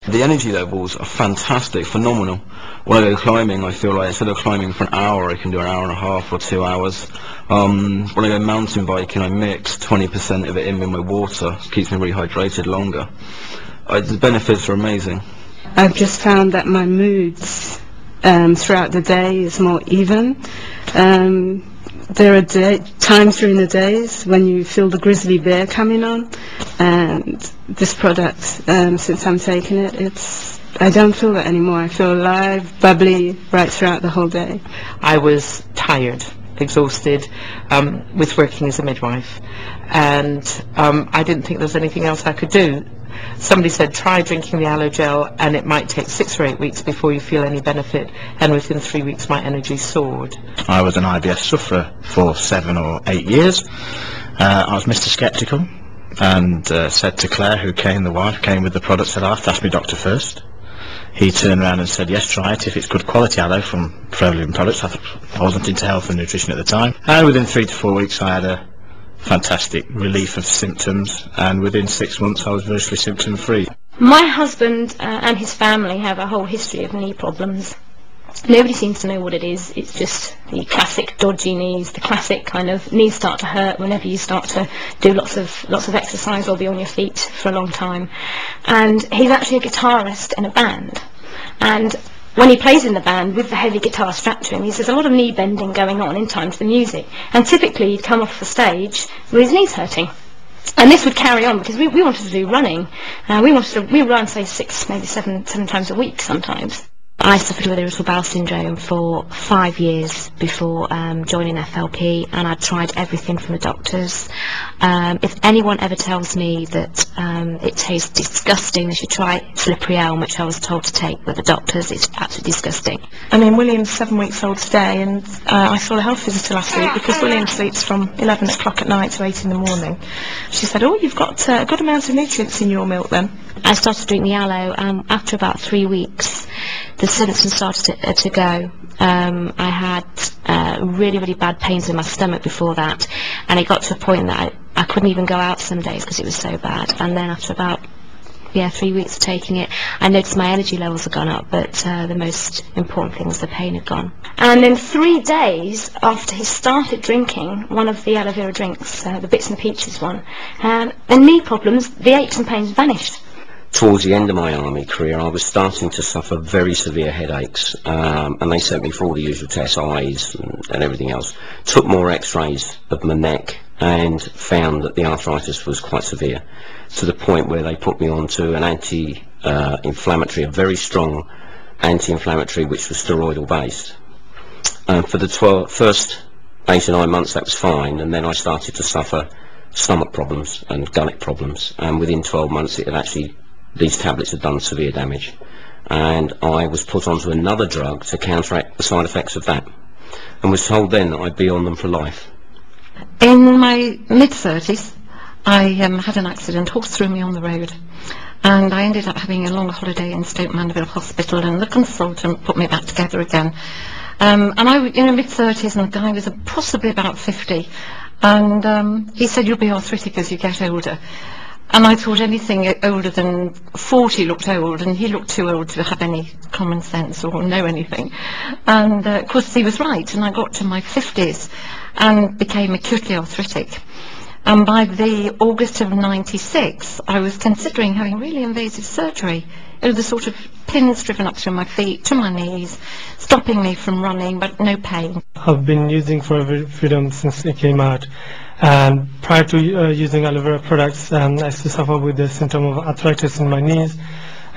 The energy levels are fantastic, phenomenal. When I go climbing, I feel like instead of climbing for an hour, I can do an hour and a half or 2 hours. When I go mountain biking, I mix 20% of it in with my water. It keeps me rehydrated longer. The benefits are amazing. I've just found that my moods throughout the day is more even. There are times during the days when you feel the grizzly bear coming on, and this product, since I'm taking it, I don't feel that anymore. I feel alive, bubbly, right throughout the whole day. I was tired, exhausted, with working as a midwife, and I didn't think there was anything else I could do. Somebody said try drinking the aloe gel and it might take 6 or 8 weeks before you feel any benefit, and within 3 weeks my energy soared. I was an IBS sufferer for 7 or 8 years. I was Mr. Sceptical and said to Claire, who came, the wife, came with the product, said, "I'll have to ask my doctor first." He turned around and said, "Yes, try it if it's good quality aloe from Petroleum Products." I wasn't into health and nutrition at the time, and within 3 to 4 weeks I had a fantastic relief of symptoms, and within 6 months I was virtually symptom free. My husband and his family have a whole history of knee problems. Nobody seems to know what it is. It's just the classic dodgy knees, the classic kind of knees start to hurt whenever you start to do lots of exercise or be on your feet for a long time. And he's actually a guitarist in a band, and when he plays in the band with the heavy guitar strapped to him, he says a lot of knee bending going on in time to the music, and typically he'd come off the stage with his knees hurting. And this would carry on because we wanted to do running. We run, say, 6, maybe 7 times a week sometimes. I suffered with irritable bowel syndrome for 5 years before joining FLP, and I tried everything from the doctors. If anyone ever tells me that it tastes disgusting, they should try slippery elm, which I was told to take with the doctors. It's absolutely disgusting. I mean, William's 7 weeks old today, and I saw a health visitor last week because William sleeps from 11 o'clock at night to 8 in the morning. She said, "Oh, you've got a good amount of nutrients in your milk then." I started to drink the aloe, after about 3 weeks the symptoms started to go. I had really, really bad pains in my stomach before that, and it got to a point that I couldn't even go out some days because it was so bad. And then after about 3 weeks of taking it, I noticed my energy levels had gone up, but the most important thing was the pain had gone. And in 3 days after he started drinking one of the aloe vera drinks, the Bits and Peaches one, the knee problems, the aches and pains vanished. Towards the end of my army career, I was starting to suffer very severe headaches, and they sent me for all the usual tests, eyes and everything else. Took more x-rays of my neck and found that the arthritis was quite severe, to the point where they put me onto an anti-inflammatory, a very strong anti-inflammatory, which was steroidal based. For the first 8 to 9 months that was fine, and then I started to suffer stomach problems and gullet problems, and within 12 months it had actually, these tablets had done severe damage, and I was put onto another drug to counteract the side effects of that, and was told then that I'd be on them for life. In my mid-30s, I had an accident. Horse threw me on the road, and I ended up having a long holiday in Stoke Mandeville Hospital, and the consultant put me back together again. And I was in my mid-30s, and the guy was possibly about 50, and he said, "You'll be arthritic as you get older." And I thought anything older than 40 looked old, and he looked too old to have any common sense or know anything. And of course he was right, and I got to my 50s and became acutely arthritic. And by the August of '96, I was considering having really invasive surgery. It was the sort of pins driven up through my feet to my knees, stopping me from running, but no pain. I've been using Forever Freedom since it came out. And prior to using aloe vera products, I used to suffer with the symptom of arthritis in my knees,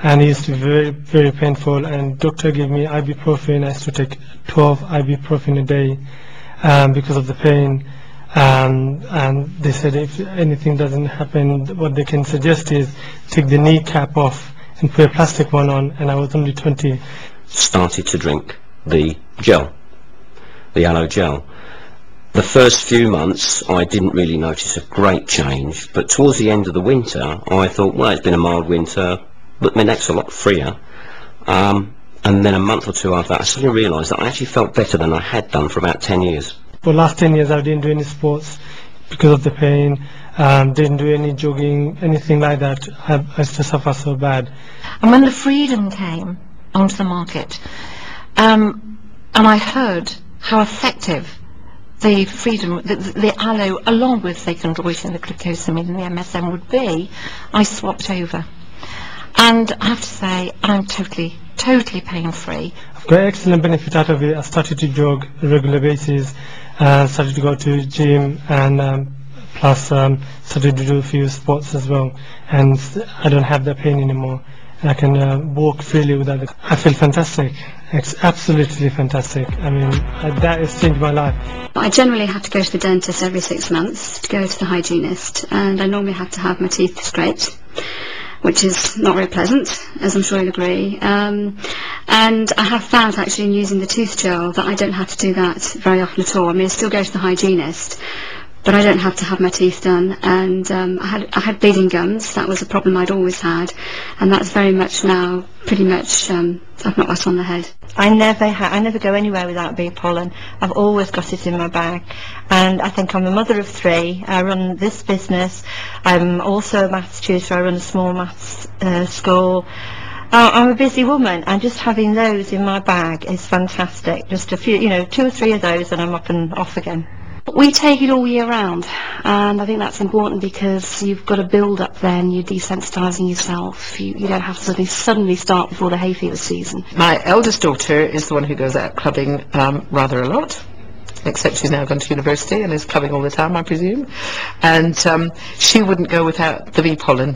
and it used to be very, very painful. And doctor gave me ibuprofen. I used to take 12 ibuprofen a day because of the pain. And they said if anything doesn't happen, what they can suggest is take the knee cap off and put a plastic one on. And I was only 20. Started to drink the gel, the aloe gel. The first few months I didn't really notice a great change, but towards the end of the winter I thought, well, it's been a mild winter, but my neck's a lot freer. And then a month or two after that I suddenly realised that I actually felt better than I had done for about 10 years. For the last 10 years I didn't do any sports because of the pain. didn't do any jogging, anything like that. I used to suffer so bad. And when the Freedom came onto the market, and I heard how effective the Freedom, the aloe, along with the chondroitin, the glucosamine and the MSM would be, I swapped over. And I have to say, I'm totally pain-free. I've got excellent benefit out of it. I started to jog on a regular basis, started to go to gym, and plus started to do a few sports as well. And I don't have that pain anymore. And I can walk freely without it. I feel fantastic. It's absolutely fantastic. I mean, that has changed my life. I generally have to go to the dentist every 6 months to go to the hygienist, and I normally have to have my teeth scraped, which is not very pleasant, as I'm sure you'll agree. And I have found actually in using the tooth gel that I don't have to do that very often at all. I mean, I still go to the hygienist, but I don't have to have my teeth done. And I had bleeding gums. That was a problem I'd always had, and that's very much now pretty much I've knocked that on the head. I never go anywhere without bee pollen. I've always got it in my bag, and I think I'm a mother of 3. I run this business. I'm also a maths tutor. I run a small maths school. I'm a busy woman, and just having those in my bag is fantastic. Just a few, 2 or 3 of those, and I'm up and off again. We take it all year round, and I think that's important because you've got to build up then, you're desensitising yourself, you don't have to suddenly start before the hay fever season. My eldest daughter is the one who goes out clubbing rather a lot, except she's now gone to university and is clubbing all the time, I presume, and she wouldn't go without the bee pollen.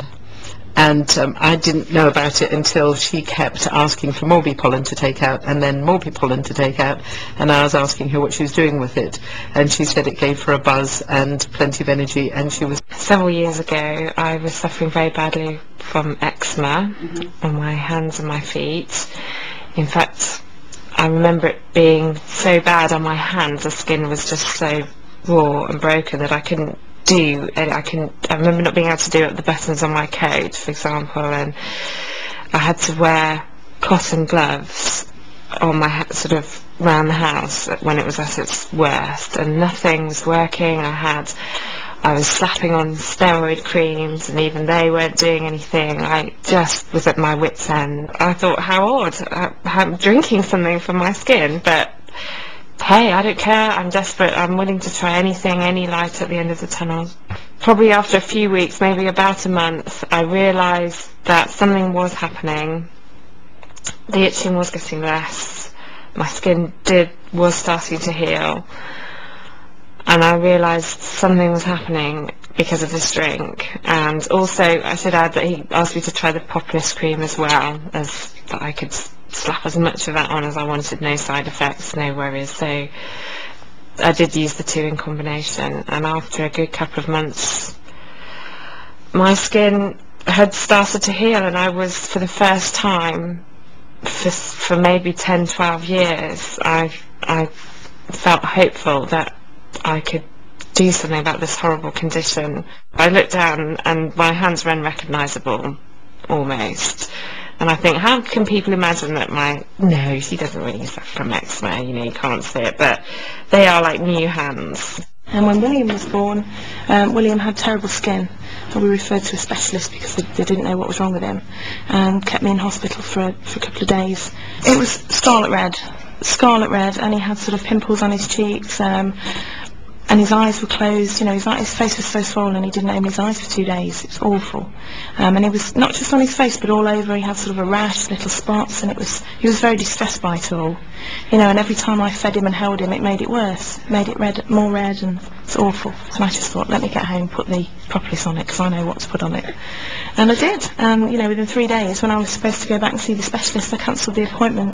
And I didn't know about it until she kept asking for more bee pollen to take out, and then more bee pollen to take out, and I was asking her what she was doing with it, and she said it gave her a buzz and plenty of energy, and she was... Several years ago I was suffering very badly from eczema on my hands and my feet. In fact, I remember it being so bad on my hands, the skin was just so raw and broken that I couldn't do, and I remember not being able to do up the buttons on my coat, for example, and I had to wear cotton gloves on my sort of around the house when it was at its worst, and nothing was working. I was slapping on steroid creams, and even they weren't doing anything. I just was at my wit's end. I thought, how odd, I'm drinking something for my skin, but hey, I don't care, I'm desperate, I'm willing to try anything, any light at the end of the tunnel. Probably after a few weeks, maybe about a month, I realised that something was happening. The itching was getting less, my skin was starting to heal, and I realised something was happening because of this drink. And also, I should add that he asked me to try the Populus cream as well, as that I could slap as much of that on as I wanted, no side effects, no worries. So I did use the 2 in combination, and after a good couple of months my skin had started to heal, and I was, for the first time for maybe 10-12 years, I felt hopeful that I could do something about this horrible condition. I looked down and my hands were unrecognisable almost. And I think, how can people imagine that no, she doesn't really suffer from eczema, you can't see it, but they are like new hands. And when William was born, William had terrible skin, and we referred to a specialist because they didn't know what was wrong with him, and kept me in hospital for a couple of days. It was scarlet red, and he had sort of pimples on his cheeks, and his eyes were closed, his face was so swollen he didn't open his eyes for 2 days. It was awful. And it was not just on his face but all over. He had sort of a rash, little spots, and he was very distressed by it all. And every time I fed him and held him, it made it worse, made it more red, and it's awful. And I just thought, let me get home, put the Propolis on it, because I know what to put on it. And I did. Within 3 days, when I was supposed to go back and see the specialist, I cancelled the appointment.